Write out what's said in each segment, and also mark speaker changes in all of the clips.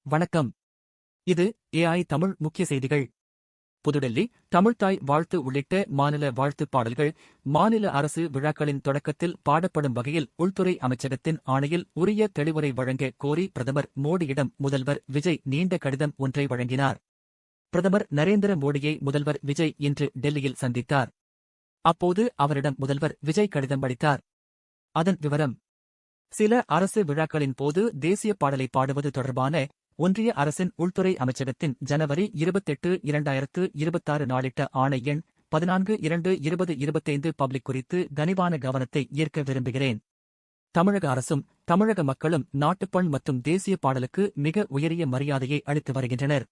Speaker 1: வணக்கம். இது ஏஐ தமிழ் முக்கிய செய்திகள். புதுடெல்லி தமிழ்த்தாய் வாழ்த்து உள்ளிட்ட மாநில வாழ்த்துப் பாடல்கள் மாநில அரசு விழாக்களின் தொடக்கத்தில் பாடப்படும் வகையில் உள்துறை அமைச்சகத்தின் ஆணையில் உரிய தெளிவுரை வழங்க கோரி பிரதமர் மோடியிடம் முதல்வர் விஜய் நீண்ட கடிதம் ஒன்றை வழங்கினார். பிரதமர் நரேந்திர மோடியை முதல்வர் விஜய் இன்று டெல்லியில் சந்தித்தார். அப்போது அவரிடம் முதல்வர் விஜய் கடிதம் அளித்தார். அதன் விவரம்: சில அரசு விழாக்களின் போது தேசிய பாடலை பாடுவது தொடர்பான ஒன்றிய அரசின் உள்துறை அமைச்சகத்தின் ஜனவரி 28, 2026 நாளிட்ட ஆணை எண் 14/2/2025 பப்ளிக் குறித்து கனிவான கவனத்தை ஈர்க்க விரும்புகிறேன். தமிழக அரசும் தமிழக மக்களும் நாட்டுப்பண் மற்றும் தேசிய பாடலுக்கு மிக உயரிய மரியாதையை அளித்து வருகின்றனர்.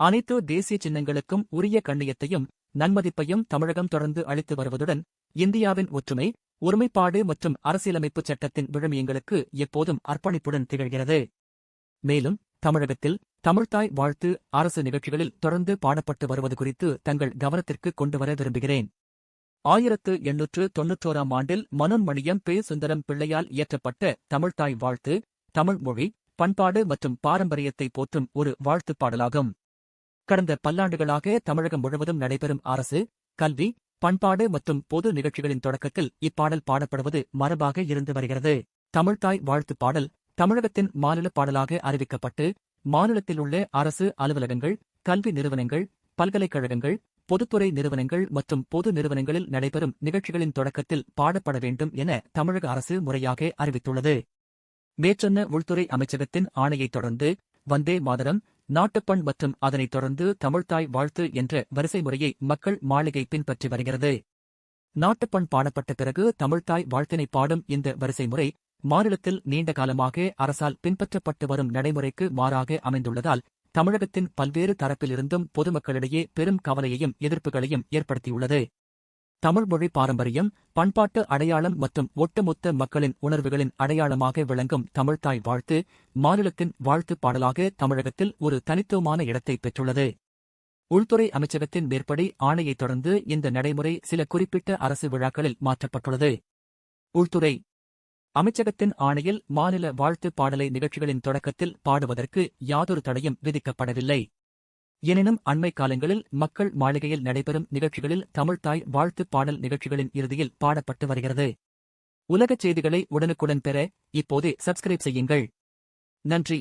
Speaker 1: அனைத்து தேசிய சின்னங்களுக்கும் உரிய கண்ணியத்தையும் நன்மதிப்பையும் தமிழகம் தொடர்ந்து அளித்து வருவதுடன் இந்தியாவின் ஒற்றுமை, ஒருமைப்பாடு மற்றும் அரசியலமைப்புச் சட்டத்தின் விழுமியங்களுக்கு எப்போதும் அர்ப்பணிப்புடன் திகழ்கிறது. மேலும் தமிழகத்தில் தமிழ்த்தாய் வாழ்த்து அரசு நிகழ்ச்சிகளில் தொடர்ந்து பாடப்பட்டு வருவது குறித்து தங்கள் கவனத்திற்கு கொண்டுவர விரும்புகிறேன். 1891ஆம் ஆண்டில் மனோன்மணியம் பெ. சுந்தரம் பிள்ளையால் இயற்றப்பட்ட தமிழ்த்தாய் வாழ்த்து தமிழ் மொழி, பண்பாடு மற்றும் பாரம்பரியத்தை போற்றும் ஒரு வாழ்த்துப் பாடலாகும். கடந்த பல்லாண்டுகளாக தமிழகம் முழுவதும் நடைபெறும் அரசு, கல்வி, பண்பாடு மற்றும் பொது நிகழ்ச்சிகளின் தொடக்கத்தில் இப்பாடல் பாடப்படுவது மரபாக இருந்து வருகிறது. தமிழ்த்தாய் வாழ்த்துப் பாடல் தமிழகத்தின் மாநில பாடலாக அறிவிக்கப்பட்டு மாநிலத்திலுள்ள அரசு அலுவலகங்கள், கல்வி நிறுவனங்கள், பல்கலைக்கழகங்கள், பொதுத்துறை நிறுவனங்கள் மற்றும் பொது நிறுவனங்களில் நடைபெறும் நிகழ்ச்சிகளின் தொடக்கத்தில் பாடப்பட வேண்டும் என தமிழக அரசு முறையாக அறிவித்துள்ளது. மேற்சொன்ன உள்துறை அமைச்சகத்தின் ஆணையைத் தொடர்ந்து வந்தே மாதரம், நாட்டுப்பண் மற்றும் அதனைத் தொடர்ந்து தமிழ்த்தாய் வாழ்த்து என்ற வரிசை முறையை மக்கள் மாளிகை பின்பற்றி வருகிறது. நாட்டுப்பண் பாடப்பட்ட பிறகு தமிழ்த்தாய் வாழ்த்தினை பாடும் இந்த வரிசை முறை மாநிலத்தில் நீண்ட காலமாக அரசால் பின்பற்றப்பட்டு வரும் நடைமுறைக்கு மாறாக அமைந்துள்ளதால் தமிழகத்தின் பல்வேறு தரப்பிலிருந்தும் பொதுமக்களிடையே பெரும் கவலையையும் எதிர்ப்புகளையும் ஏற்படுத்தியுள்ளது. தமிழ்மொழி பாரம்பரியம், பண்பாட்டு அடையாளம் மற்றும் ஒட்டுமொத்த மக்களின் உணர்வுகளின் அடையாளமாக விளங்கும் தமிழ்த்தாய் வாழ்த்து மாநிலத்தின் வாழ்த்துப் பாடலாக தமிழகத்தில் ஒரு தனித்துவமான இடத்தை பெற்றுள்ளது. உள்துறை அமைச்சகத்தின் மேற்படி ஆணையைத் தொடர்ந்து இந்த நடைமுறை சில குறிப்பிட்ட அரசு விழாக்களில் மாற்றப்பட்டுள்ளது. உள்துறை அமைச்சகத்தின் ஆணையில் மாநில வாழ்த்துப் பாடலை நிகழ்ச்சிகளின் தொடக்கத்தில் பாடுவதற்கு யாதொரு தடையும் விதிக்கப்படவில்லை. எனினும் அண்மை காலங்களில் மக்கள் மாளிகையில் நடைபெறும் நிகழ்ச்சிகளில் தமிழ்த்தாய் வாழ்த்துப் பாடல் நிகழ்ச்சிகளின் இறுதியில் பாடப்பட்டு வருகிறது. உலகச் செய்திகளை உடனுக்குடன் பெற இப்போதே சப்ஸ்கிரைப் செய்யுங்கள். நன்றி.